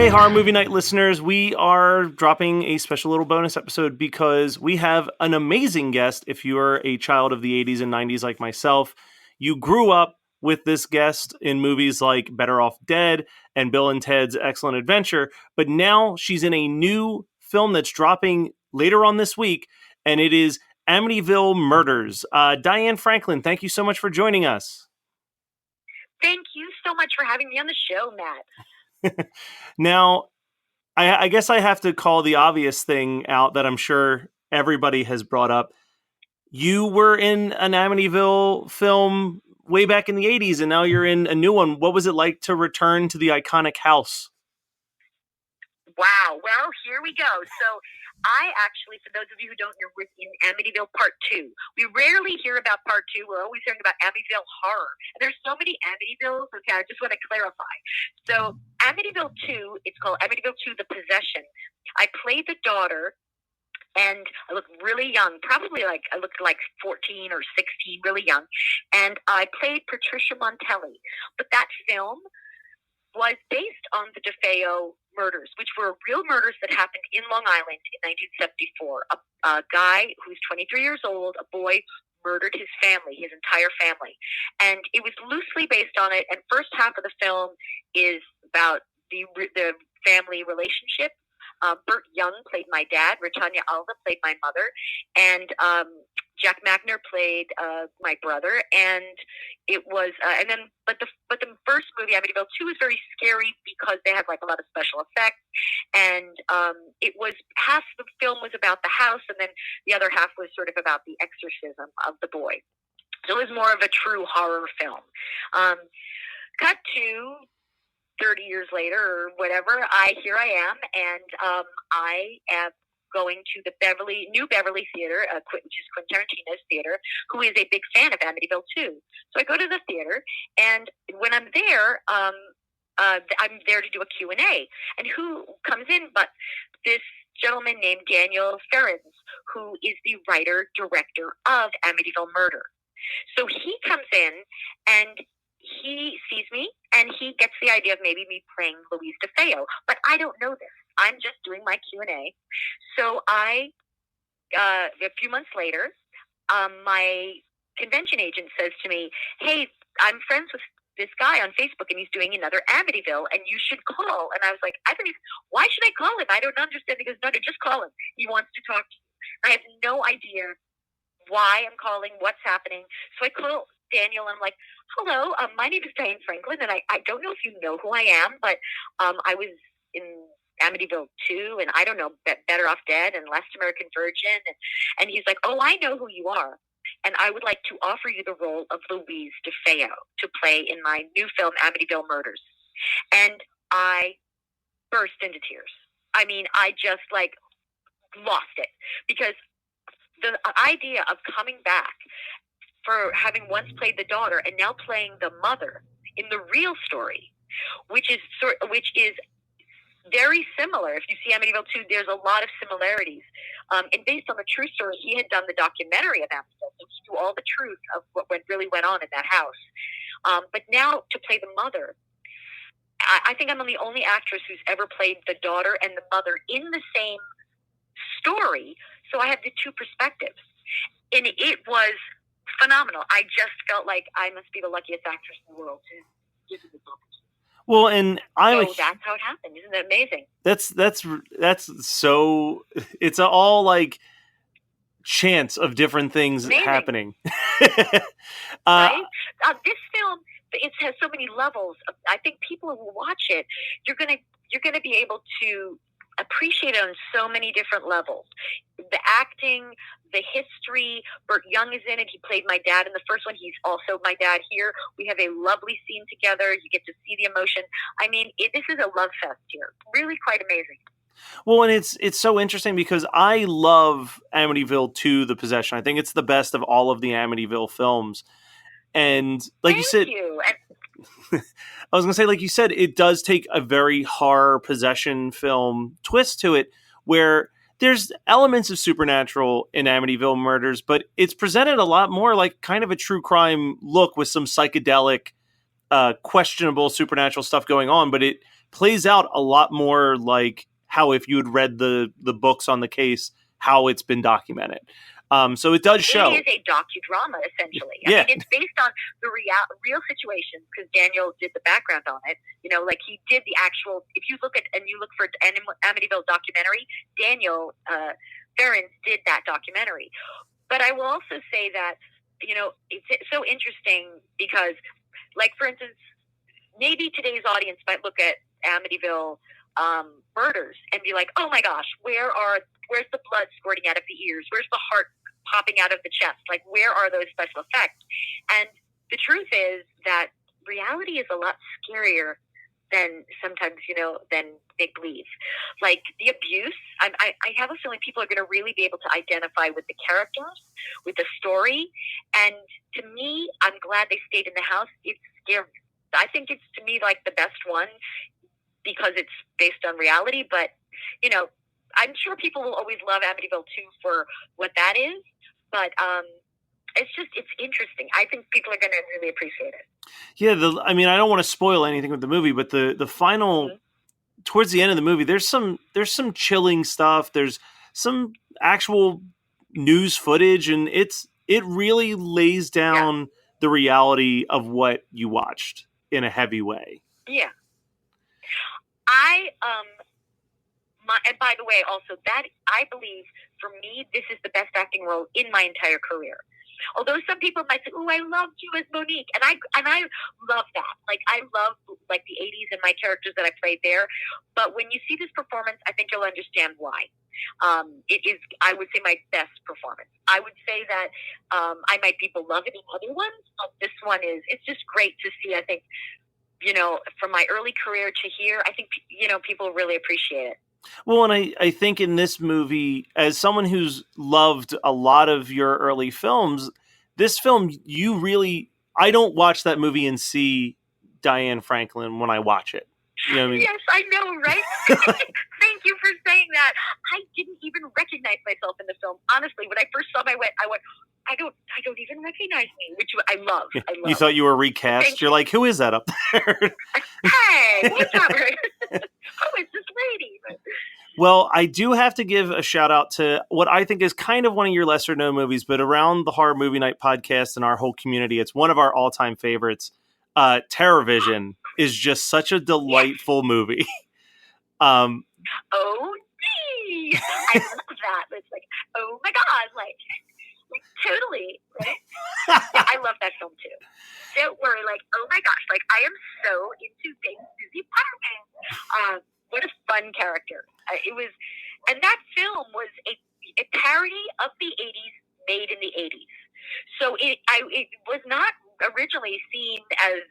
Hey, Horror Movie Night listeners, we are dropping a special little bonus episode because we have an amazing guest. If you are a child of the 80s and 90s like myself, you grew up with this guest in movies like Better Off Dead and Bill and Ted's Excellent Adventure, but now she's in a new film that's dropping later on this week, and it is Amityville Murders. Diane Franklin, thank you so much for joining us. Thank you so much for having me on the show, Matt. Now, I guess I have to call the obvious thing out that I'm sure everybody has brought up. You were in an Amityville film way back in the 80s, and now you're in a new one. What was it like to return to the iconic house? Wow. Well, here we go. So I actually, for those of you who don't know, we're in Amityville Part 2. We rarely hear about Part 2. We're always hearing about Amityville Horror. And there's so many Amityvilles. Okay, I just want to clarify. So Amityville 2, it's called Amityville 2, The Possession. I played the daughter, and I looked really young, probably I looked like 14 or 16, really young. And I played Patricia Montelli. But that film was based on the DeFeo murders, which were real murders that happened in Long Island in 1974. A guy who's 23 years old, a boy, murdered his family, his entire family. And it was loosely based on it. And first half of the film is about the family relationship. Burt Young played my dad. Retanya Alva played my mother. And Jack Magner played my brother. And it was, but the first movie, Amityville 2, was very scary because they had a lot of special effects. And it was, half the film was about the house, and then the other half was sort of about the exorcism of the boy. So it was more of a true horror film. Cut to 30 years later or whatever, here I am, and I am going to the New Beverly Theater, which is Quentin Tarantino's theater, who is a big fan of Amityville 2. So I go to the theater, and when I'm there, I'm there to do a Q&A. And who comes in but this gentleman named Daniel Ferrens, who is the writer-director of Amityville Murder. So he comes in, and he sees me, and he gets the idea of maybe me playing Louise DeFeo, but I don't know this. I'm just doing my Q&A. So a few months later, my convention agent says to me, "Hey, I'm friends with this guy on Facebook, and he's doing another Amityville, and you should call." And I was like, why should I call him? I don't understand. He goes, no, just call him. He wants to talk to you. I have no idea why I'm calling, what's happening. So I call Daniel, and I'm like, "Hello, my name is Diane Franklin, and I don't know if you know who I am, but I was in Amityville 2, and I don't know, Better Off Dead and Last American Virgin." And he's like, "Oh, I know who you are, and I would like to offer you the role of Louise DeFeo to play in my new film, Amityville Murders." And I burst into tears. I mean, I just lost it, because the idea of coming back for having once played the daughter and now playing the mother in the real story, which is very similar. If you see Amityville 2, there's a lot of similarities. And based on the true story, he had done the documentary of Amityville, so he knew all the truth of what really went on in that house. But now to play the mother, I think I'm the only actress who's ever played the daughter and the mother in the same story. So I have the two perspectives. And it was phenomenal. I just felt like I must be the luckiest actress in the world to give this opportunity. Well, and that's how it happened. Isn't that amazing? That's so. It's all chance of different things happening. Right? This film, it has so many levels. I think people who watch it, you're gonna be able to appreciate it on so many different levels. The acting, the history. Burt Young is in it. He played my dad in the first one. He's also my dad here. We have a lovely scene together. You get to see the emotion. I mean, this is a love fest here. Really quite amazing. Well, and it's so interesting because I love Amityville 2, The Possession. I think it's the best of all of the Amityville films. And like you said, I was going to say, like you said, it does take a very horror possession film twist to it, where there's elements of supernatural in Amityville Murders, but it's presented a lot more like kind of a true crime look with some psychedelic, questionable supernatural stuff going on, but it plays out a lot more like how if you had read the books on the case, how it's been documented. So it does show. It is a docudrama, essentially. Yeah. I mean, it's based on the real situations because Daniel did the background on it. You know, like he did the actual. If you look for an Amityville documentary, Daniel Ferrens did that documentary. But I will also say that, you know, it's so interesting because, like, for instance, maybe today's audience might look at Amityville Murders and be like, oh my gosh, where's the blood squirting out of the ears? Where's the heart popping out of the chest? Like, where are those special effects? And the truth is that reality is a lot scarier than sometimes, you know, than make believe. Like the abuse, I have a feeling people are going to really be able to identify with the characters, with the story. And to me, I'm glad they stayed in the house. It's scary. I think it's, to me, like the best one because it's based on reality. But, you know, I'm sure people will always love Amityville 2 for what that is. But it's interesting. I think people are going to really appreciate it. Yeah, I mean, I don't want to spoil anything with the movie, but the final, towards the end of the movie, there's some chilling stuff. There's some actual news footage, and it really lays down the reality of what you watched in a heavy way. Yeah. And by the way, also that I believe for me, this is the best acting role in my entire career. Although some people might say, "Oh, I loved you as Monique," and I love that. Like I love like the '80s and my characters that I played there. But when you see this performance, I think you'll understand why. It is, I would say, my best performance. I would say that I might be beloved in other ones, but this one is. It's just great to see. I think, you know, from my early career to here, I think, you know, people really appreciate it. Well, and I think in this movie, as someone who's loved a lot of your early films, this film, I don't watch that movie and see Diane Franklin when I watch it. You know what I mean? Yes, I know, right? Thank you for saying that. I didn't even recognize myself in the film. Honestly, when I first saw my I went, I don't even recognize me, which I love. You thought you were recast? You're like, who is that up there? Hey, what's up? Who is this lady? Well, I do have to give a shout out to what I think is kind of one of your lesser known movies, but around the Horror Movie Night podcast and our whole community, it's one of our all time favorites. TerrorVision is just such a delightful movie. Oh, gee. I love that. It's like, oh my God, like totally. Right? Yeah, I love that film too. Don't worry, like, oh my gosh, like I am so into Big Susie Parkin. What a fun character. It was, and that film was a parody of the '80s made in the '80s. So it was not originally seen as,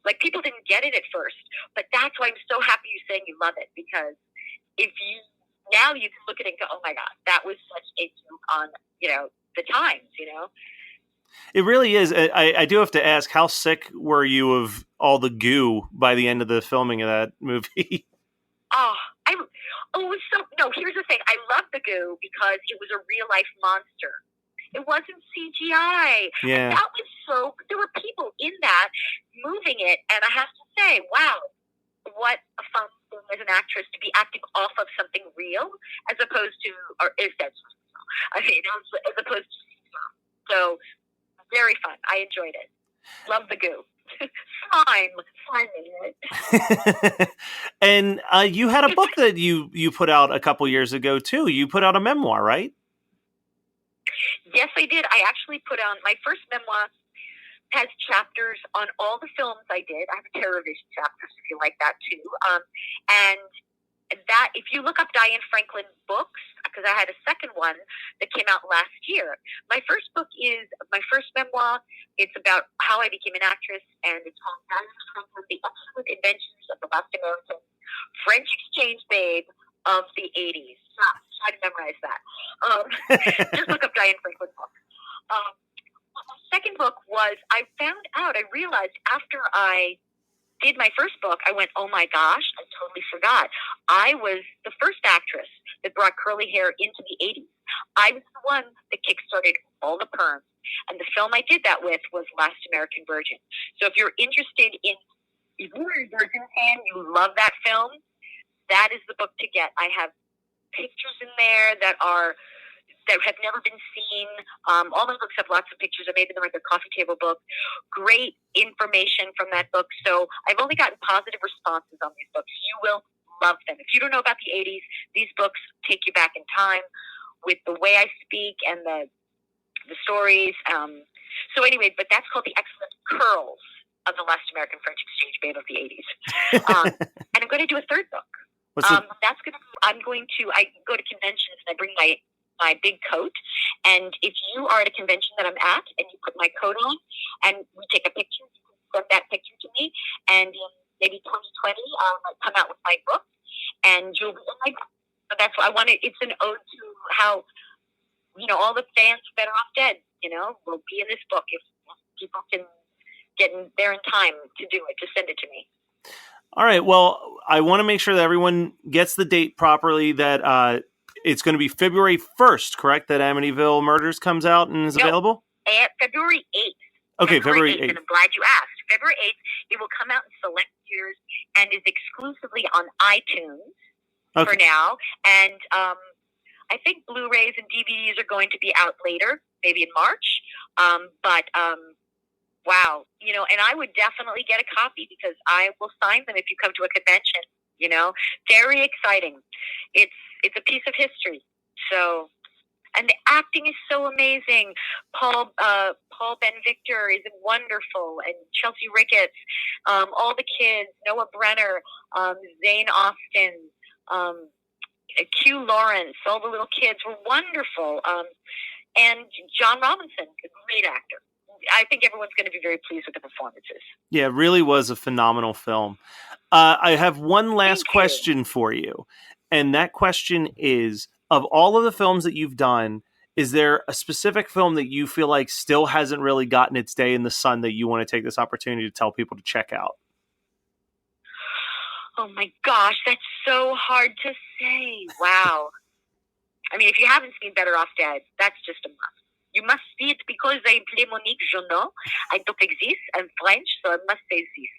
like, people didn't get it at first, but that's why I'm so happy you're saying you love it, because now you can look at it and go, oh my God, that was such a joke on, you know, the times, you know? It really is. I do have to ask, how sick were you of all the goo by the end of the filming of that movie? Here's the thing. I love the goo because it was a real life monster. It wasn't CGI. Yeah. And that was there were people in that moving it, and I have to say, wow, what a fun thing as an actress to be acting off of something real as opposed to, as opposed to, so very fun. I enjoyed it. Love the goo. Slime. And you had a book that you put out a couple years ago too. You put out a memoir, right? Yes, I did. I actually put on my first memoir. Has chapters on all the films I did. I have a TerrorVision chapters if you like that too. And that, if you look up Diane Franklin books, because I had a second one that came out last year. My first book is my first memoir. It's about how I became an actress, and it's called Diane Franklin: The Excellent Inventions of the Last American French Exchange Babe of the '80s. Try to memorize that. Just look up Diane Franklin book. My second book was, I realized after I did my first book, I went, oh my gosh, I totally forgot. I was the first actress that brought curly hair into the '80s. I was the one that kickstarted all the perms. And the film I did that with was Last American Virgin. So if you're interested in, if you're a Virgin fan, you love that film, that is the book to get. I have pictures in there that have never been seen. All my books have lots of pictures. I made them like a coffee table book. Great information from that book. So I've only gotten positive responses on these books. You will love them. If you don't know about the 80s, these books take you back in time with the way I speak and the stories. So anyway, but that's called The Excellent Curls of the Last American French Exchange Babe of the 80s. And I'm going to do a third book. I go to conventions and I bring my big coat. And if you are at a convention that I'm at and you put my coat on and we take a picture, you can send that picture to me. And in maybe 2020, I'll come out with my book and you'll be in my book. So that's why I want it's an ode to how, all the fans of Better Off Dead, will be in this book if people can get in there in time to do it, to send it to me. All right. Well, I want to make sure that everyone gets the date properly, that it's going to be February 1st, correct? That Amityville Murders comes out and is available? February 8th. Okay, February 8th. And I'm glad you asked. February 8th, it will come out in select theaters and is exclusively on iTunes for now. And I think Blu-rays and DVDs are going to be out later, maybe in March. Wow. And I would definitely get a copy because I will sign them if you come to a convention, Very exciting. It's a piece of history. So, and the acting is so amazing. Paul Ben Victor is wonderful, and Chelsea Ricketts, all the kids, Noah Brenner, Zane Austen, Q Lawrence, all the little kids were wonderful. And John Robinson, a great actor. I think everyone's going to be very pleased with the performances. Yeah, it really was a phenomenal film. I have one last question for you. And that question is, of all of the films that you've done, is there a specific film that you feel like still hasn't really gotten its day in the sun that you want to take this opportunity to tell people to check out? Oh my gosh, that's so hard to say. Wow. I mean, if you haven't seen Better Off Dead, that's just a must. You must see it because I play Monique Jonot. I don't exist. I'm French, so I must say this.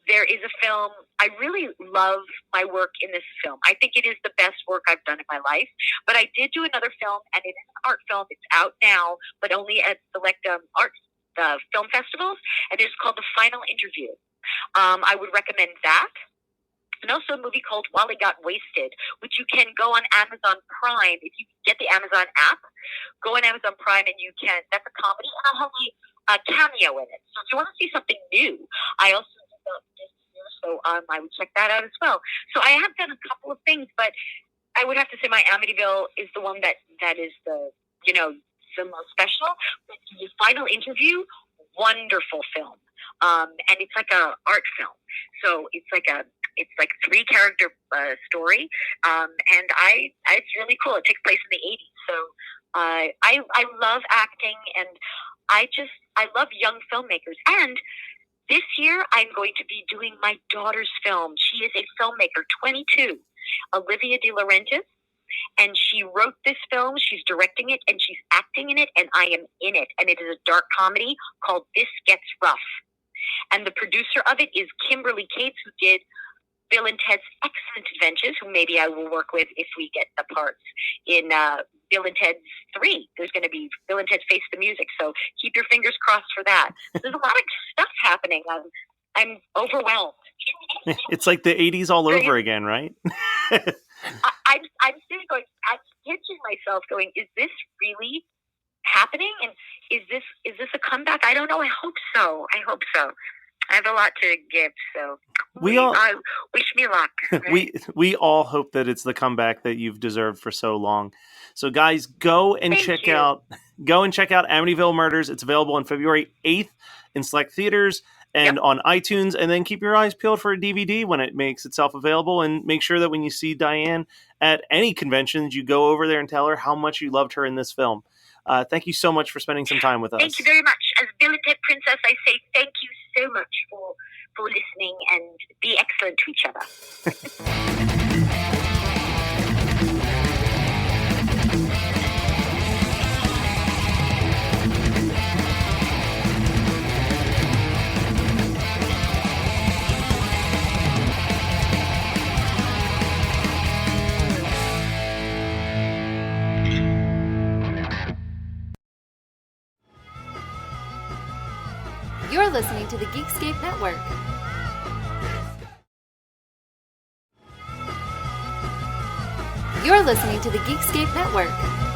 There is a film. I really love my work in this film. I think it is the best work I've done in my life. But I did do another film, and it is an art film. It's out now, but only at select art film festivals, and it's called The Final Interview. I would recommend that. And also a movie called While He Got Wasted, which you can go on Amazon Prime. If you get the Amazon app, go on Amazon Prime and that's a comedy, and I'll have a cameo in it. So if you want to see something new, I also did that this year, so I would check that out as well. So I have done a couple of things, but I would have to say my Amityville is the one that is the most special. But The Final Interview, wonderful film. And it's like a art film. So it's like 3-character story. And it's really cool. It takes place in the 80s. So I love acting, and I love young filmmakers. And this year I'm going to be doing my daughter's film. She is a filmmaker, 22, Olivia De Laurentiis. And she wrote this film, she's directing it, and she's acting in it, and I am in it. And it is a dark comedy called This Gets Rough. And the producer of it is Kimberly Cates, who did Bill and Ted's Excellent Adventures, who maybe I will work with if we get the parts in Bill and Ted's 3. There's going to be Bill and Ted Face the Music, so keep your fingers crossed for that. There's a lot of stuff happening. I'm overwhelmed. It's like the 80s all over again, right? I'm sitting going, I'm pinching myself going, is this really happening? And is this a comeback? I don't know. I hope so. I have a lot to give, so wish me luck. Right? We all hope that it's the comeback that you've deserved for so long. So guys, go and check out Amityville Murders. It's available on February 8th in select theaters and on iTunes, and then keep your eyes peeled for a DVD when it makes itself available, and make sure that when you see Diane at any conventions, you go over there and tell her how much you loved her in this film. Thank you so much for spending some time with us. Thank you very much. As Bill and Ted Princess, I say thank you so much for listening, and be excellent to each other. listening to the Geekscape Network. You're listening to the Geekscape Network.